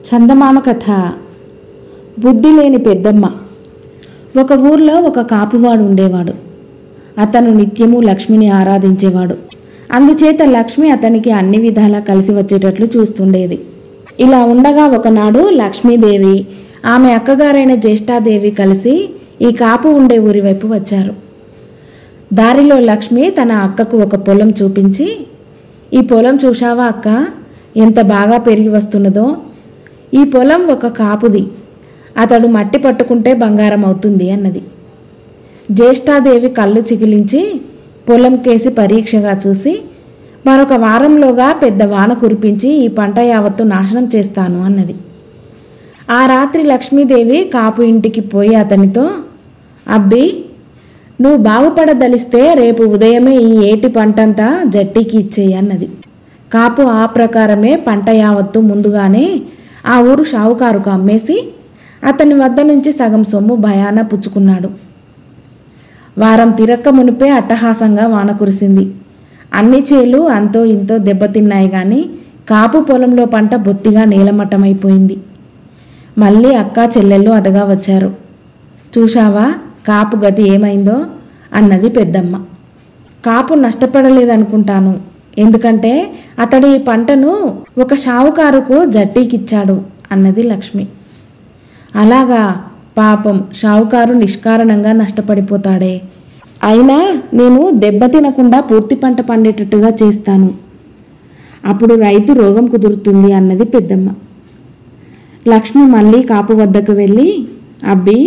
చందమామ కథ. బుద్ధి లేని పెద్దమ్మ. ఒక ఊర్లో ఒక కాపువాడు ఉండేవాడు. అతను నిత్యము లక్ష్మిని ఆరాధించేవాడు. అందుచేత లక్ష్మి అతనికి అన్ని విధాలా కలిసి వచ్చేటట్లు చూస్తుండేది. ఇలా ఉండగా ఒకనాడు లక్ష్మీదేవి ఆమె అక్కగారైన జ్యేష్ఠాదేవి కలిసి ఈ కాపు ఉండే ఊరి వైపు వచ్చారు. దారిలో లక్ష్మి తన అక్కకు ఒక పొలం చూపించి, ఈ పొలం చూశావా అక్క, ఎంత బాగా పెరిగి వస్తున్నదో. ఈ పొలం ఒక కాపుది, అతడు మట్టి పట్టుకుంటే బంగారం అవుతుంది అన్నది. జ్యేష్ఠాదేవి కళ్ళు చిగిలించి పొలం కేసి పరీక్షగా చూసి, మరొక వారంలోగా పెద్ద వాన కురిపించి ఈ పంట యావత్తు నాశనం చేస్తాను అన్నది. ఆ రాత్రి లక్ష్మీదేవి కాపు ఇంటికి పోయి అతనితో, అబ్బి, నువ్వు బాగుపడదలిస్తే రేపు ఉదయమే ఈ ఏటి పంటంతా జట్టికి ఇచ్చేయి అన్నది. కాపు ఆ ప్రకారమే పంట యావత్తు ముందుగానే ఆ ఊరు షావుకారుకు అమ్మేసి అతని వద్ద నుంచి సగం సొమ్ము భయాన పుచ్చుకున్నాడు. వారం తిరక్క మునిపే అట్టహాసంగా వాన కురిసింది. అన్ని చేలు అంతో ఇంతో దెబ్బతిన్నాయి గాని కాపు పొలంలో పంట బొత్తిగా నీలమట్టమైపోయింది. మళ్ళీ అక్క చెల్లెళ్ళు అడగా వచ్చారు. చూశావా కాపు గతి ఏమైందో అన్నది పెద్దమ్మ. కాపు నష్టపడలేదనుకుంటాను, ఎందుకంటే అతడు ఈ పంటను ఒక షావుకారుకు జట్టీకిచ్చాడు అన్నది లక్ష్మి. అలాగా, పాపం షావుకారు నిష్కారణంగా నష్టపడిపోతాడే. అయినా నేను దెబ్బతినకుండా పూర్తి పంట పండేటట్టుగా చేస్తాను, అప్పుడు రైతు రోగం కుదురుతుంది అన్నది పెద్దమ్మ. లక్ష్మి మళ్ళీ కాపు వద్దకు వెళ్ళి, అబ్బి,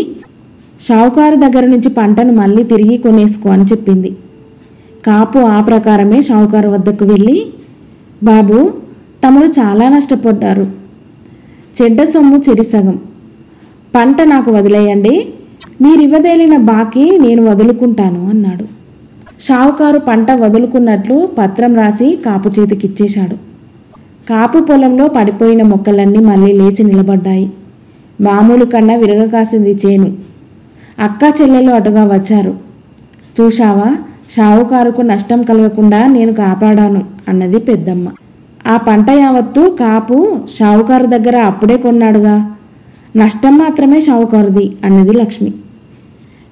షావుకారు దగ్గర నుంచి పంటను మళ్ళీ తిరిగి కొనేసుకో అని చెప్పింది. కాపు ఆ ప్రకారమే షావుకారు వద్దకు వెళ్ళి, బాబు, తమరు చాలా నష్టపడ్డారు, చెడ్డ సొమ్ము చెరిసగం, పంట నాకు వదిలేయండి, మీరివ్వదేలిన బాకీ నేను వదులుకుంటాను అన్నాడు. షావుకారు పంట వదులుకున్నట్లు పత్రం రాసి కాపు చేతికిచ్చేశాడు. కాపు పొలంలో పడిపోయిన మొక్కలన్నీ మళ్ళీ లేచి నిలబడ్డాయి. మామూలు కన్నా విరగకాసింది చేను. అక్క చెల్లెలు అటుగా వచ్చారు. చూశావా, షావుకారుకు నష్టం కలగకుండా నేను కాపాడాను అన్నది పెద్దమ్మ. ఆ పంట యావత్తు కాపు షావుకారు దగ్గర అప్పుడే కొన్నాడుగా, నష్టం మాత్రమే షావుకారుది అన్నది లక్ష్మి.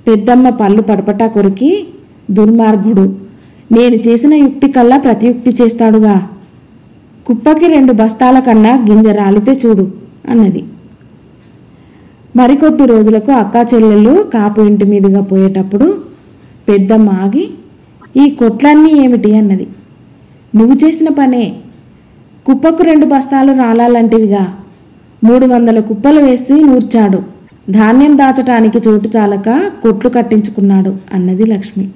పెద్దమ్మ పళ్ళు పడపటా కొరికి, దుర్మార్గుడు, నేను చేసిన యుక్తి కల్లా ప్రతియుక్తి చేస్తాడుగా, కుప్పకి 2 బస్తాల కన్నా గింజ రాలితే చూడు అన్నది. మరికొద్ది రోజులకు అక్కా చెల్లెళ్ళు కాపు ఇంటి మీదుగా పోయేటప్పుడు పెద్దమ్మ ఆగి, ఈ కొట్లన్నీ ఏమిటి అన్నది. నువ్వు చేసిన పనే, కుప్పకు 2 బస్తాలు రాలాలంటివిగా, 300 కుప్పలు వేసి నూర్చాడు, ధాన్యం దాచటానికి చోటు చాలక కొట్లు కట్టించుకున్నాడు అన్నది లక్ష్మి.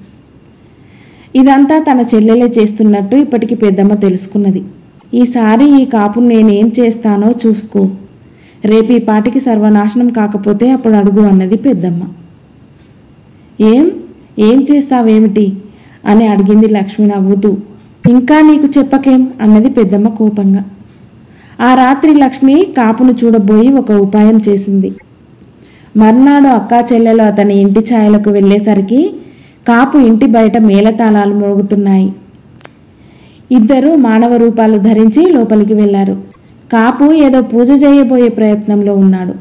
ఇదంతా తన చెల్లెలే చేస్తున్నట్టు ఇప్పటికి పెద్దమ్మ తెలుసుకున్నది. ఈసారి ఈ కాపును నేనేం చేస్తానో చూసుకో, రేపు ఈ పాటికి సర్వనాశనం కాకపోతే అప్పుడు అడుగు అన్నది పెద్దమ్మ. ఏం చేస్తావేమిటి అని అడిగింది లక్ష్మి నవ్వుతూ. ఇంకా నీకు చెప్పకేం అన్నది పెద్దమ్మ కోపంగా. ఆ రాత్రి లక్ష్మి కాపును చూడబోయి ఒక ఉపాయం చేసింది. మర్నాడు అక్కా చెల్లెలు అతని ఇంటి ఛాయలకు వెళ్ళేసరికి కాపు ఇంటి బయట మేళతాళాలు మోగుతున్నాయి. ఇద్దరు మానవ రూపాలు ధరించి లోపలికి వెళ్ళారు. కాపు ఏదో పూజ చేయబోయే ప్రయత్నంలో ఉన్నాడు.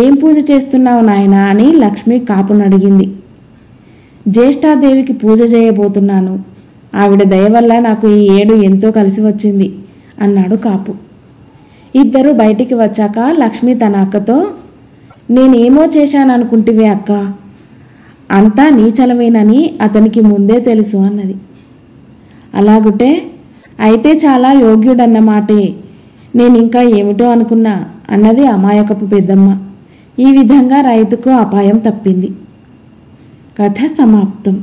ఏం పూజ చేస్తున్నావు నాయనా అని లక్ష్మి కాపును అడిగింది. జ్యేష్ఠాదేవికి పూజ చేయబోతున్నాను, ఆవిడ దయ వల్ల నాకు ఈ ఏడు ఎంతో కలిసి వచ్చింది అన్నాడు కాపు. ఇద్దరు బయటికి వచ్చాక లక్ష్మి తన అక్కతో, నేనేమో చేశాననుకుంటివే అక్క, అంతా నీ చలవేనని అతనికి ముందే తెలుసు అన్నది. అలాగుటే అయితే చాలా యోగ్యుడన్నమాటే, నేనింకా ఏమిటో అనుకున్నా అన్నది అమాయకపు పెద్దమ్మ. ఈ విధంగా రైతుకు అపాయం తప్పింది. కథ సమాప్తం.